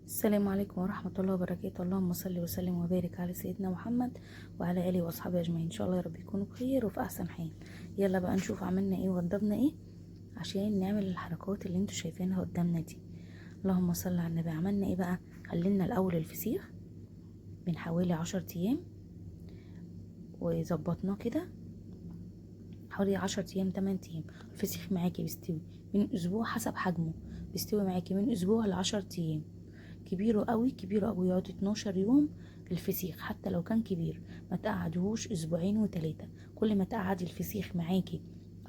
السلام عليكم ورحمة الله وبركاته. اللهم صل وسلم وبارك على سيدنا محمد وعلى آله وأصحابه أجمعين. إن شاء الله يا رب يكونوا بخير وفي أحسن حال. يلا بقى نشوف عملنا إيه ووضبنا إيه عشان نعمل الحركات اللي انتوا شايفينها قدامنا دي. اللهم صل على النبي. عملنا إيه بقى؟ خلينا الأول الفسيخ من حوالي 10 أيام وظبطناه كده حوالي 10 أيام 8 أيام. الفسيخ معاكي بيستوي من أسبوع حسب حجمه، بيستوي معاكي من أسبوع ل10 أيام. كبيره قوي كبيره قوي يقعد 12 يوم. الفسيخ حتى لو كان كبير ما تقعدوش اسبوعين و3. كل ما تقعدي الفسيخ معاكي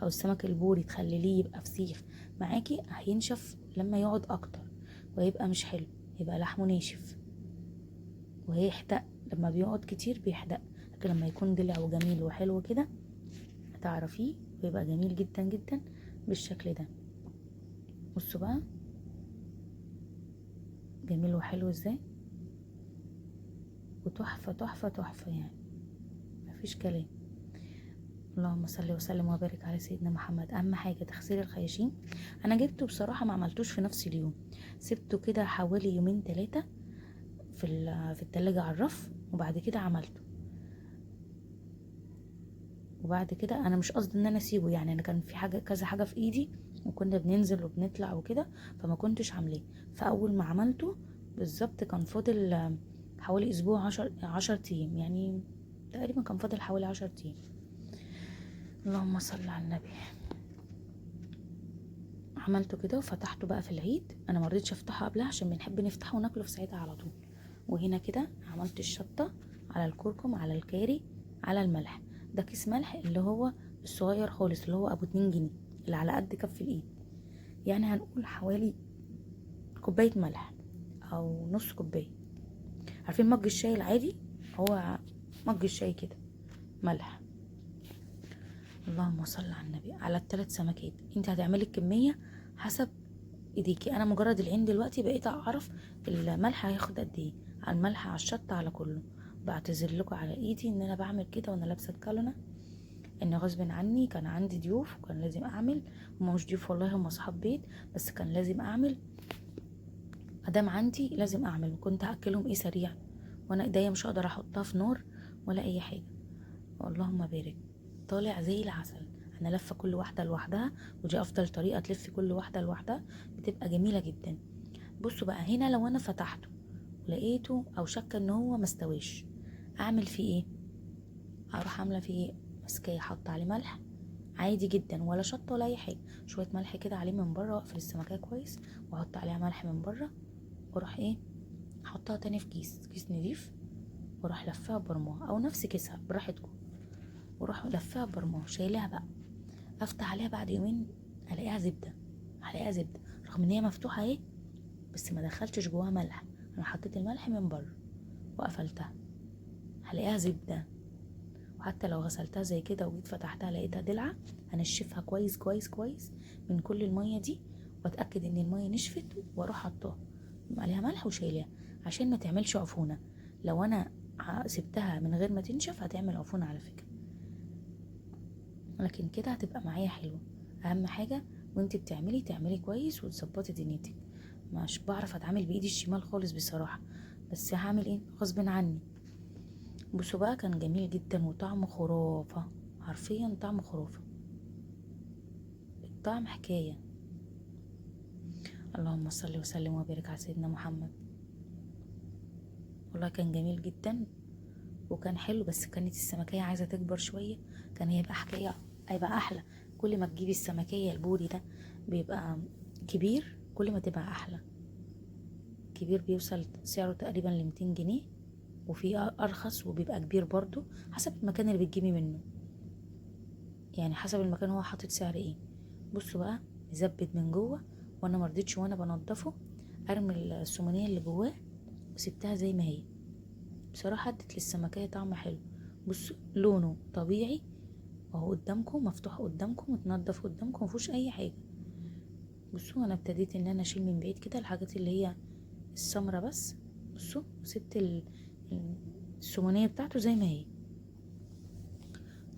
او السمك البوري تخليه يبقى فسيخ معاكي هينشف لما يقعد اكتر ويبقى مش حلو، يبقى لحمه ناشف وهيحدق. لما بيقعد كتير بيحدق، لكن لما يكون دلع وجميل وحلو كده هتعرفيه ويبقى جميل جدا جدا بالشكل ده. بصوا بقى جميل وحلو ازاي، وتحفة تحفة تحفة يعني مفيش كلام. اللهم صل وسلم وبارك على سيدنا محمد. اهم حاجة تغسيل الخياشيم. انا جبته بصراحة ما عملتوش في نفس اليوم، سبته كده حوالي يومين 3 في التلاجة على الرف، وبعد كده عملته. وبعد كده انا مش قصدي ان انا اسيبه، يعني انا كان في حاجة كذا حاجة في ايدي وكنا بننزل وبنطلع وكده فما كنتش عاملاه. فاول ما عملته بالظبط كان فاضل حوالي اسبوع 10 ايام، يعني تقريبا كان فاضل حوالي 10 ايام. اللهم صل على النبي. عملته كده وفتحته بقى في العيد. انا ما رضيتش افتحه قبلها عشان بنحب نفتحه وناكله في ساعتها على طول. وهنا كده عملت الشطه على الكركم على الكاري على الملح. ده كيس ملح اللي هو الصغير خالص اللي هو ابو 2 جنيه اللي على قد كف الايد، يعني هنقول حوالي كوبايه ملح او نص كوبايه. عارفين مج الشاي العادي؟ هو مج الشاي كده ملح. اللهم صل على النبي. على ال3 سمكات انت هتعملي الكميه حسب ايديكي. انا مجرد العين دلوقتي بقيت اعرف الملح هياخد قد ايه، على الملح على الشطه على كله. بعتذر لكم على ايدي ان انا بعمل كده وانا لابسه الكالونه، ان غصب عني كان عندي ضيوف وكان لازم اعمل. هما مش ضيوف والله، هما اصحاب بيت، بس كان لازم اعمل. ادام عندي لازم اعمل، وكنت هاكلهم ايه سريع وانا ايديا مش هقدر احطها في نار ولا اي حاجه. اللهم بارك. طالع زي العسل. انا لفه كل واحده لوحدها، ودي افضل طريقه تلفي كل واحده لوحدها، بتبقى جميله جدا. بصوا بقى هنا لو انا فتحته ولقيته او شك ان هو مستويش اعمل فيه ايه؟ اروح عامله فيه ايه؟ ماسكاه حاطه عليه ملح عادي جدا ولا شطه ولا اي حاجه، شويه ملح كده عليه من بره، واقفل السمكيه كويس واحط عليها ملح من بره، واروح ايه احطها تاني في كيس نضيف، واروح لفها برموها او نفس كيسها براحتكم، واروح لفها برموها شايلها بقى. افتح عليها بعد يومين الاقيها زبده، الاقيها زبده رغم ان هي مفتوحه اهي، بس ما دخلتش جواها ملح. انا حطيت الملح من بره وقفلتها، هلاقيها زبده. وحتى لو غسلتها زي كده وجيت فتحتها لقيتها دلعه، هنشفها كويس كويس كويس من كل الميه دي، واتاكد ان الميه نشفت، واروح حطاها عليها ملح وشايلها عشان ما تعملش عفونه. لو انا سبتها من غير ما تنشف هتعمل عفونه على فكره، لكن كده هتبقى معايا حلوه. اهم حاجه وانت بتعملي تعملي كويس وتظبطي دنيتك. مش بعرف اتعامل بايدي الشمال خالص بصراحه، بس هعمل ايه غصب عني. بصوا بقى كان جميل جدا وطعمه خرافه، حرفيا طعمه خرافه، الطعم حكايه. اللهم صل وسلم وبارك على سيدنا محمد. والله كان جميل جدا وكان حلو، بس كانت السمكيه عايزه تكبر شويه، كان هيبقى حكايه، هيبقى احلى. كل ما تجيبي السمكيه البوري ده بيبقى كبير كل ما تبقى احلى. كبير بيوصل سعره تقريبا ل200 جنيه، وفي ارخص وبيبقى كبير برضو حسب المكان اللي بتجيبي منه، يعني حسب المكان هو حاطط سعر ايه. بصوا بقى مزبد من جوه، وانا مرضتش وانا بنضفه ارمي السمنيه اللي جواه وسبتها زي ما هي. بصراحه ادت للسمكيه طعم حلو. بصوا لونه طبيعي وهو قدامكم مفتوح قدامكم متنضف قدامكم مفيهوش اي حاجه. بصوا انا ابتديت ان انا اشيل من بعيد كده الحاجات اللي هي السمرة بس. بصوا وسبت السمنية بتاعته زي ما هي.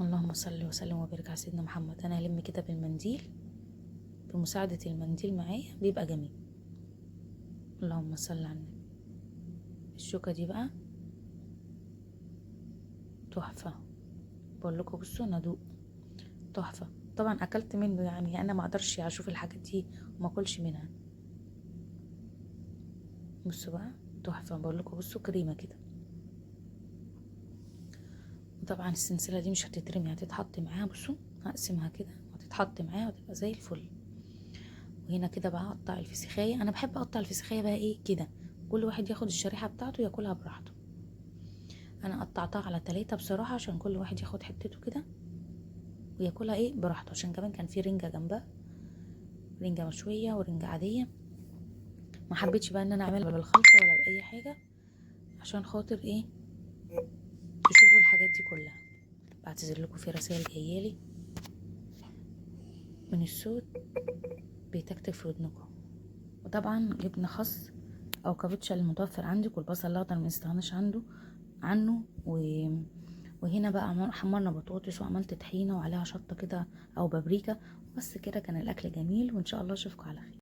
اللهم صل وسلم وبارك على سيدنا محمد. انا هلم كده بالمنديل، بمساعدة المنديل معايا بيبقى جميل. اللهم صل على النبي. الشوكة دي بقى تحفة، بقول لكم بصوا ندوق تحفة. طبعا اكلت منه، يعني انا ما اقدرش اشوف الحاجات دي وما اكلش منها. بصوا بقى تحفة، بقول لكم بصوا كريمة كده. وطبعا السلسلة دي مش هتترمي، هتتحط معاها. بصوا هقسمها كده وهتتحط معاها وتبقى زي الفل. وهنا كده بقى اقطع الفسيخايه. انا بحب اقطع الفسيخايه بقى ايه كده، كل واحد ياخد الشريحه بتاعته ياكلها براحته. انا قطعتها على 3 بصراحه عشان كل واحد ياخد حتته كده وياكلها ايه براحته، عشان كمان كان في رنجه جنبها، رنجه مشويه ورنجه عاديه. ما حبيتش بقى ان انا اعملها بالخلطه ولا باي حاجه، عشان خاطر ايه تشوفوا الحاجات دي كلها. بعتذر لكم في رسائل جايالي من الصوت بيتكتك في ودنكم. وطبعا جبنا خس او كابوتشا المتوفر عندك، والبصل الاخضر ما نستغناش عنه. وهنا بقى حمرنا بطاطس وعملت طحينه وعليها شطه كده او بابريكا. بس كده كان الاكل جميل، وان شاء الله اشوفكم على خير.